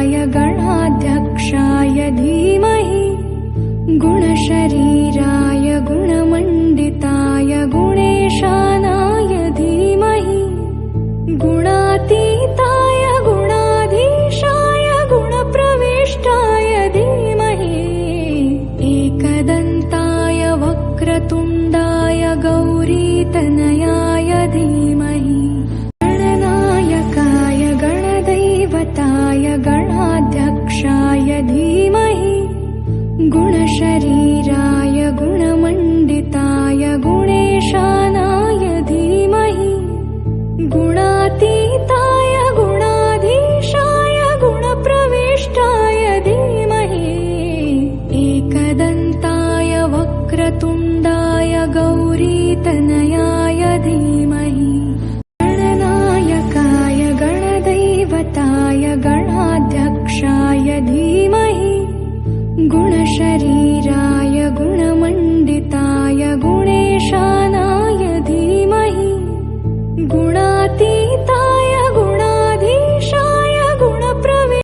गणनायकाय गणाध्यक्षाय धीमहि गुणशरीराय गुणमण्डिताय गुणेशानाय धीमहि गुणातीताय गुणाधीशाय गुणप्रविष्टाय धीमहि एकदन्ताय वक्रतुण्डाय गौरीतनयाय धीमहि गणनायकाय गणदैवताय गणाध्यक्षाय धीमहि गुणशरीराय गुणमण्डिताय गुणेशानाय धीमहि गुणातीताय गुणाधीशाय गुणप्रविष्टाय धीमहि एकदन्ताय वक्रतुण्डाय गौरीतनयाय धीमहि गणनायकाय गणदैवताय गणाध्यक्षाय धीमहि गुणशरीराय